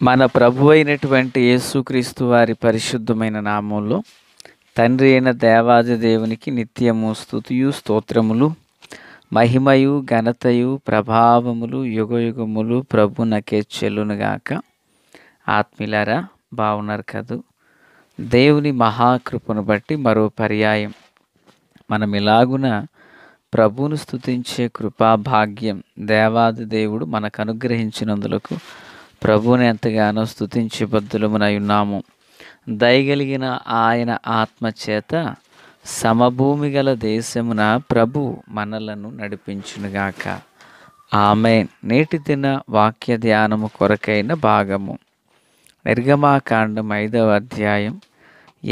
మన ప్రభు అయినటువంటి యేసుక్రీస్తు వారి పరిశుద్ధమైన నామంలో తండ్రి అయిన దేవాది దేవునికి నిత్యము స్తుతియు స్తోత్రములు మహిమయు ఘనతయు ప్రభావములు యుగయుగములు ప్రభునకే చెల్లునుగాక. ఆత్మీయులారా, బాగున్నారు కదూ? దేవుని మహాకృపను బట్టి మరో పర్యాయం మనం ఇలాగున ప్రభువును స్తుతించే కృపా భాగ్యం దేవాది దేవుడు మనకు అనుగ్రహించినందులకు ప్రభువుని ఎంతగానో స్తుతించే బద్దులమునై ఉన్నాము. దయగలిగిన ఆయన ఆత్మచేత సమభూమి గల దేశమున ప్రభు మనలను నడిపించునుగాక. ఆమేన్. నేటి దిన వాక్య ధ్యానము కొరకైన భాగము నిర్గమాకాండం 5వ అధ్యాయం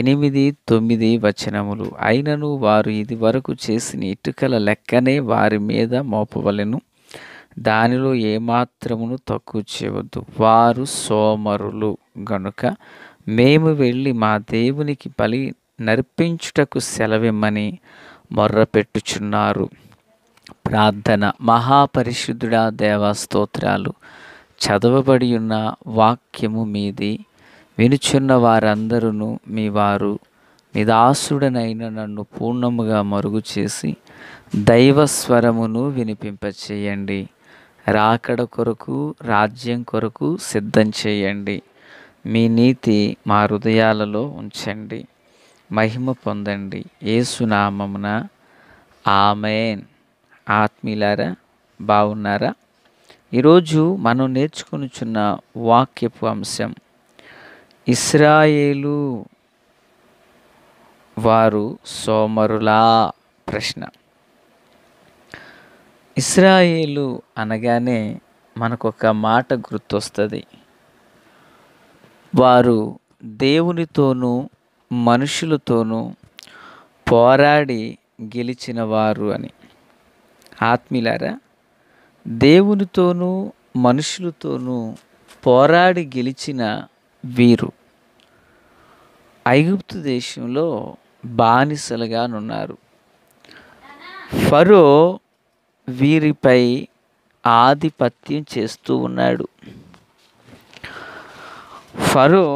8-9 వచనములు. అయినను వారు ఇది వరకు చేసిన ఇటుకల లెక్కనే వారి మీద మోపవలెను, దానిలో ఏమాత్రమును తక్కువ చేయవద్దు. వారు సోమరులు గనుక మేము వెళ్ళి మా దేవునికి బలి నర్పించుటకు సెలవిమ్మని మొర్రపెట్టుచున్నారు. ప్రార్థన. మహాపరిశుద్ధుడా దేవా, స్తోత్రాలు. చదవబడి ఉన్న వాక్యము మీది వినుచున్న వారందరూ మీ వారు, మీ దాసుడనైన నన్ను పూర్ణముగా మరుగు చేసి దైవస్వరమును వినిపింపచేయండి. రాకడ కొరకు, రాజ్యం కొరకు సిద్ధం చేయండి. మీ నీతి మా హృదయాలలో ఉంచండి. మహిమ పొందండి. యేసునామమున ఆమేన్. ఆత్మీయులారా, బాగున్నారా? ఈరోజు మనం నేర్చుకొనుచున్న వాక్యపు అంశం ఇశ్రాయేలు వారు సోమరులా? ప్రశ్న. ఇశ్రాయేలు అనగానే మనకొక మాట గుర్తొస్తుంది. వారు దేవునితోనూ మనుషులతోనూ పోరాడి గెలిచిన వారు అని. ఆత్మీయులారా, దేవునితోనూ మనుషులతోనూ పోరాడి గెలిచిన వీరు ఐగుప్తు దేశంలో బానిసలుగా ఉన్నారు. ఫరో వీరిపై ఆధిపత్యం చేస్తూ ఉన్నాడు. ఫరో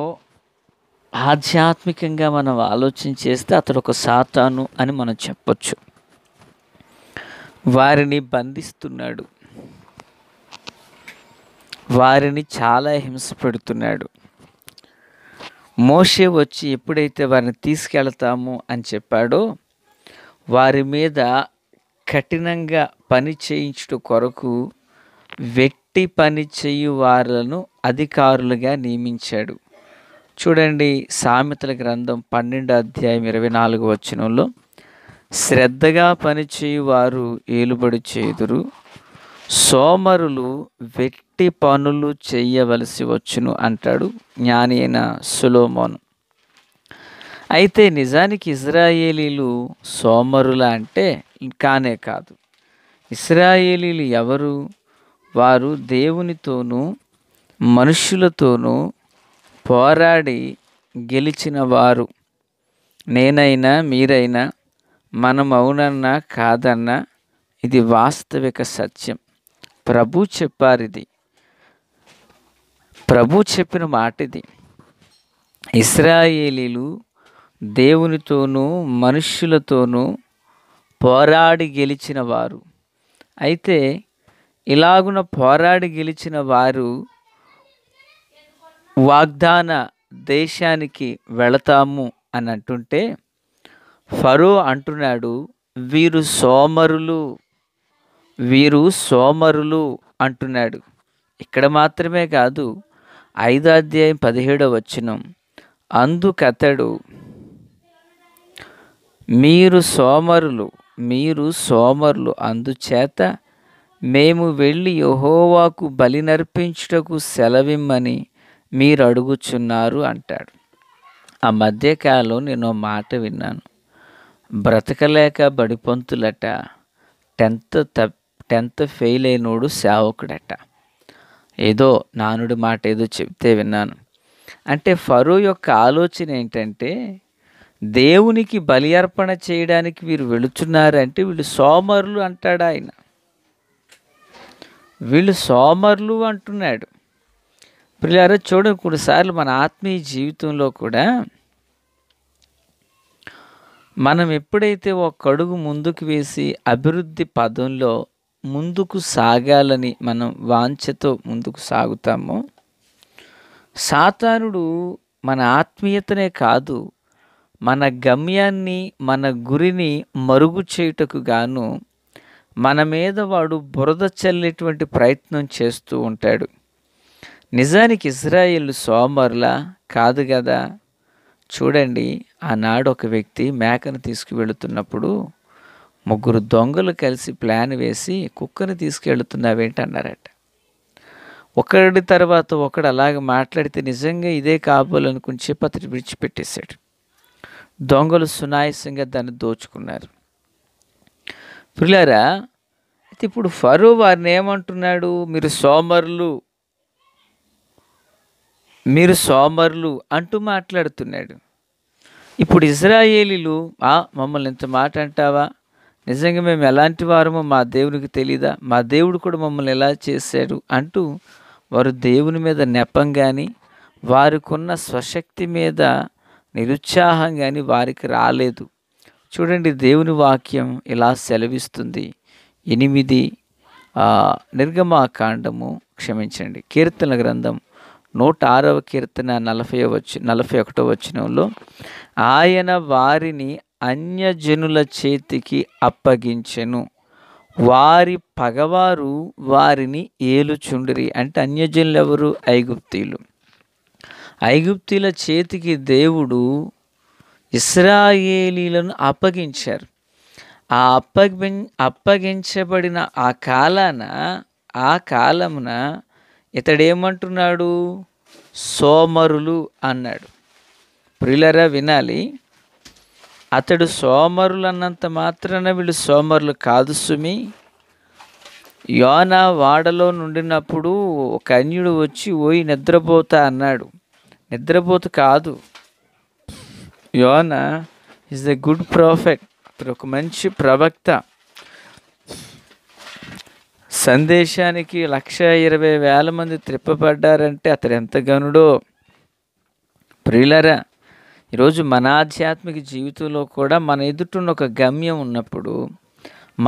ఆధ్యాత్మికంగా మనం ఆలోచన చేస్తే అతడు ఒక సాతాను అని మనం చెప్పొచ్చు. వారిని బంధిస్తున్నాడు, వారిని చాలా హింస పెడుతున్నాడు. మోషే వచ్చి ఎప్పుడైతే వారిని తీసుకెళ్తాము అని చెప్పాడో, వారి మీద కఠినంగా పని చేయించుట కొరకు వెట్టి పని చేయు వారులను అధికారులుగా నియమించాడు. చూడండి, సామెతల గ్రంథం 12వ అధ్యాయం 24వ వచనంలో, శ్రద్ధగా పనిచేయు వారు ఏలుబడి చేయుదురు, సోమరులు వెట్టి పనులు చేయవలసి వచ్చును అంటాడు జ్ఞాని అయిన సొలొమోను. అయితే నిజానికి ఇశ్రాయేలీలు సోమరుల అంటే కానే కాదు. ఇశ్రాయేలీలు ఎవరు? వారు దేవునితోనూ మనుషులతోనూ పోరాడి గెలిచిన వారు. నేనైనా మీరైనా మనం అవునన్నా కాదన్నా ఇది వాస్తవిక సత్యం. ప్రభు చెప్పారు, ఇది ప్రభు చెప్పిన మాట. ఇది ఇశ్రాయేలీలు దేవునితోనూ మనుష్యులతోనూ పోరాడి గెలిచిన వారు. అయితే ఇలాగున పోరాడి గెలిచిన వారు వాగ్దాన దేశానికి వెళతాము అని అంటుంటే, ఫరో అంటున్నాడు వీరు సోమరులు, వీరు సోమరులు అంటున్నాడు. ఇక్కడ మాత్రమే కాదు, 5వ అధ్యాయం 17వ వచనం, అందుకతడు మీరు సోమరులు, మీరు సోమరులు, అందుచేత మేము వెళ్ళి యెహోవాకు బలి నర్పించుటకు సెలవిమ్మని మీరు అడుగుచున్నారు అంటాడు. ఆ మధ్యకాలంలో నేను మాట విన్నాను. బ్రతకలేక బడిపంతులట, 10th ఫెయిల్ అయినోడు సేవకుడట. ఏదో నానుడి మాట ఏదో చెప్తే విన్నాను. అంటే ఫరో యొక్క ఆలోచన ఏంటంటే, దేవునికి బలి అర్పణ చేయడానికి వీరు వెళుతున్నారంటే వీళ్ళు సోమరులు అంటాడు ఆయన. వీళ్ళు సోమరులు అంటున్నాడు. ప్రియులారా చూడండి, కొన్నిసార్లు మన ఆత్మీయ జీవితంలో కూడా మనం ఎప్పుడైతే ఒక అడుగు ముందుకు వేసి అభివృద్ధి పదంలో ముందుకు సాగాలని మనం వాంఛతో ముందుకు సాగుతామో, సాతానుడు మన ఆత్మీయతనే కాదు, మన గమ్యాన్ని, మన గురిని మరుగు చేయుటకు గాను మన మీద వాడు బురద చల్లేటువంటి ప్రయత్నం చేస్తూ ఉంటాడు. నిజానికి ఇశ్రాయేలు సోమరులా కాదు కదా. చూడండి, ఆనాడు ఒక వ్యక్తి మేకను తీసుకువెళుతున్నప్పుడు ముగ్గురు దొంగలు కలిసి ప్లాన్ వేసి కుక్కను తీసుకెళ్తున్నావేంటి అన్నారట. ఒకడి తర్వాత ఒకడు అలాగ మాట్లాడితే నిజంగా ఇదే కాబోలనుకుని చెప్పి అతడు విడిచిపెట్టేశాడు. దొంగలు సునాయాసంగా దాన్ని దోచుకున్నారు. ప్రియులారా, అయితే ఇప్పుడు ఫరో వారిని ఏమంటున్నాడు? మీరు సోమరులు అంటూ మాట్లాడుతున్నాడు. ఇప్పుడు ఇశ్రాయేలీలు మమ్మల్ని ఇంత మాట అంటావా? నిజంగా మేము ఎలాంటి వారమో మా దేవునికి తెలీదా? మా దేవుడు కూడా మమ్మల్ని ఎలా చేశాడు అంటూ వారు దేవుని మీద నెపం కానీ, వారికున్న స్వశక్తి మీద నిరుత్సాహం కానీ వారికి రాలేదు. చూడండి, దేవుని వాక్యం ఇలా సెలవిస్తుంది. 8 నిర్గమాకాండము క్షమించండి కీర్తన గ్రంథం 106వ కీర్తన 41వ వచనంలో, ఆయన వారిని అన్యజనుల చేతికి అప్పగించెను, వారి పగవారు వారిని ఏలుచుండిరి. అంటే అన్యజనులు ఎవరు? ఐగుప్తీయులు. ఐగుప్తీయుల చేతికి దేవుడు ఇశ్రాయేలీలను అప్పగించారు. ఆ అప్పగించబడిన ఆ కాలమున ఇతడేమంటున్నాడు? సోమరులు అన్నాడు. ప్రియులారా వినాలి, అతడు సోమరులు అన్నంత మాత్రాన వీళ్ళు సోమరులు కాదు సుమి. యోనా వాడలో నుండినప్పుడు ఒక అన్యుడు వచ్చి ఓయి నిద్రపోతా అన్నాడు. నిద్రపోత కాదు, యోనా ఈజ్ ద గుడ్ ప్రాఫెట్. అతడు ఒక మంచి ప్రవక్త. సందేశానికి 120,000 మంది త్రిప్పబడ్డారంటే అతడు ఎంత గనుడో. ప్రియులారా, ఈరోజు మన ఆధ్యాత్మిక జీవితంలో కూడా మన ఎదుటిన్న ఒక గమ్యం ఉన్నప్పుడు,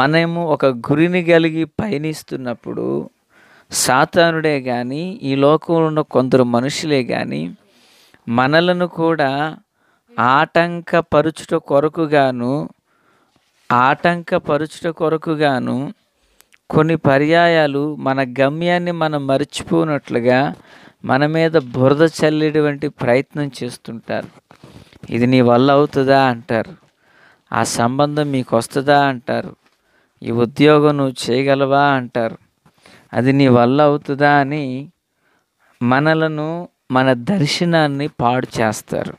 మనము ఒక గురిని కలిగి పయనిస్తున్నప్పుడు, సాతానుడే కానీ, ఈ లోకంలో ఉన్న కొందరు మనుషులే కానీ మనలను కూడా ఆటంకపరుచుట కొరకుగాను కొన్ని పర్యాయాలు మన గమ్యాన్ని మనం మర్చిపోనట్లుగా మన మీద బురద చల్లేటువంటి ప్రయత్నం చేస్తుంటారు. ఇది నీ వల్ల అవుతుందా అంటారు. ఆ సంబంధం మీకు వస్తుందా అంటారు. ఈ ఉద్యోగం నువ్వు చేయగలవా అంటారు. అది నీ వల్ల అవుతుందా అని మన దర్శనాన్ని పాడు చేస్తారు.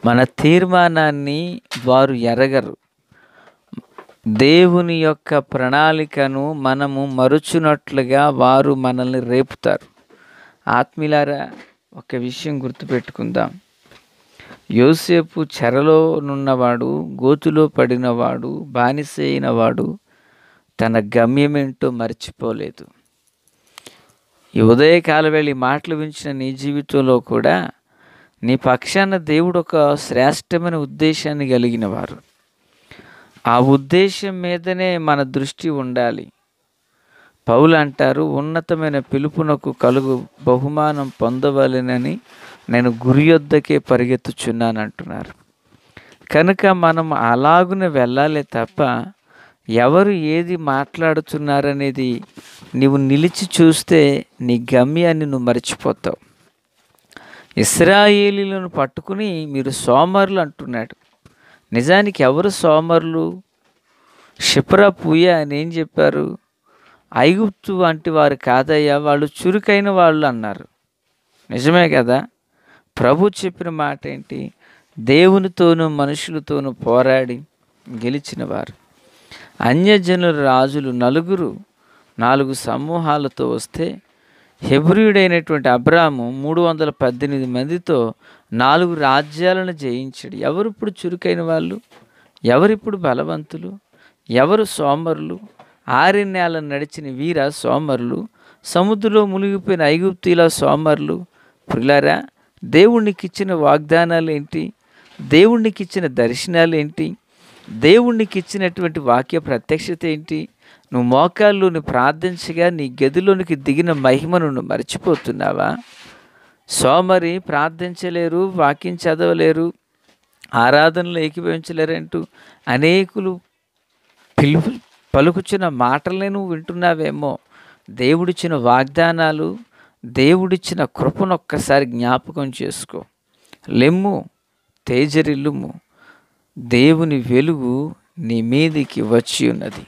మన తీర్మానాన్ని వారు ఎరగరు. దేవుని యొక్క ప్రణాళికను మనము మరుచున్నట్లుగా వారు మనల్ని రేపుతారు. ఆత్మీయులారా, ఒక విషయం గుర్తుపెట్టుకుందాం. యోసేపు చెరలో నున్నవాడు, గోతులో పడినవాడు, బానిస అయినవాడు తన గమ్యమేంటో మర్చిపోలేదు. ఈ ఉదయకాల వేళ ఈ మాటలు వించిన నీ జీవితంలో కూడా నీ పక్షాన దేవుడు ఒక శ్రేష్టమైన ఉద్దేశాన్ని కలిగిన వారు. ఆ ఉద్దేశం మీదనే మన దృష్టి ఉండాలి. పౌలు అంటారు, ఉన్నతమైన పిలుపునకు కలుగు బహుమానం పొందవలెనని నేను గురి యొద్దకే పరిగెత్తుచున్నాను అంటున్నారు. కనుక మనం అలాగునే వెళ్ళాలి తప్ప ఎవరు ఏది మాట్లాడుతున్నారనేది నీవు నిలిచి చూస్తే నీ గమ్యాన్ని నువ్వు మర్చిపోతావు. ఇశ్రాయేలీలను పట్టుకుని మీరు సోమరులు అంటున్నాడు. నిజానికి ఎవరు సోమరులు? షిప్రా పూయ అని ఏం చెప్పారు? ఐగుప్తు వంటి వారు కాదయ్యా, వాళ్ళు చురుకైన వాళ్ళు అన్నారు. నిజమే కదా. ప్రభు చెప్పిన మాట ఏంటి? దేవునితోనూ మనుషులతోనూ పోరాడి గెలిచిన వారు. అన్యజనుల రాజులు 4 సమూహాలతో వస్తే హెబ్రీయుడైనటువంటి అబ్రాము 318 మందితో 4 రాజ్యాలను జయించాడు. ఎవరు ఇప్పుడు చురుకైన వాళ్ళు? ఎవరిప్పుడు బలవంతులు? ఎవరు సోమరులు? 6 నెలలు నడిచిన వీర సోమరులు సముద్రంలో మునిగిపోయిన ఐగుప్తీల సోమరులు. ప్రియులారా, దేవునికి ఇచ్చిన వాగ్దానాలు ఏంటి? దేవునికి ఇచ్చిన దర్శనాలు ఏంటి? దేవునికి ఇచ్చినటువంటి వాక్య ప్రత్యక్షత ఏంటి? నువ్వు మోకాళ్ళలోని ప్రార్థించగా నీ గదిలోనికి దిగిన మహిమను నువ్వు మర్చిపోతున్నావా? సోమరి ప్రార్థించలేరు, వాక్యం చదవలేరు, ఆరాధనలు ఏకీభవించలేరంటూ అనేకులు పలుకుచున్న మాటలనే నువ్వు వింటున్నావేమో. దేవుడిచ్చిన వాగ్దానాలు, దేవుడిచ్చిన కృపను ఒక్కసారి జ్ఞాపకం చేసుకో. లెమ్ము, తేజరిల్లుము, దేవుని వెలుగు నీ మీదికి వచ్చి ఉన్నది.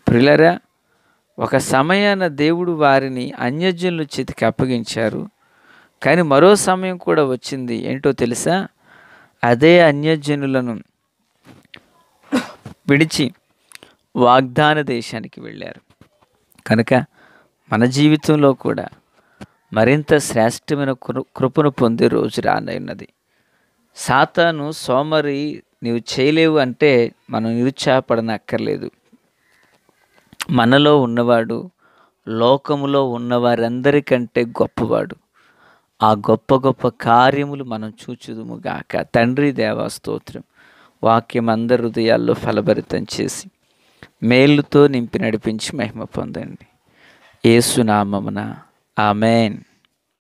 ప్రియులారా, ఒక సమయాన దేవుడు వారిని అన్యజనుల చేతికి అప్పగించారు. కానీ మరో సమయం కూడా వచ్చింది. ఏంటో తెలుసా? అదే అన్యజనులను విడిచి వాగ్దాన దేశానికి వెళ్ళారు. కనుక మన జీవితంలో కూడా మరింత శ్రేష్టమైన కృపను పొందే రోజు రానున్నది. సాతాను, సోమరి నీవు చేయలేవు అంటే మనం నిరుత్సాహపడనక్కర్లేదు. మనలో ఉన్నవాడు లోకములో ఉన్నవారందరికంటే గొప్పవాడు. ఆ గొప్ప గొప్ప కార్యములు మనం చూచుదుముగాక. తండ్రి దేవా స్తోత్రం. వాక్యం అందరి హృదయాల్లో ఫలభరితం చేసి మేలుతో నింపి నడిపించి మహిమ పొందండి. యేసు నామమున ఆమేన్.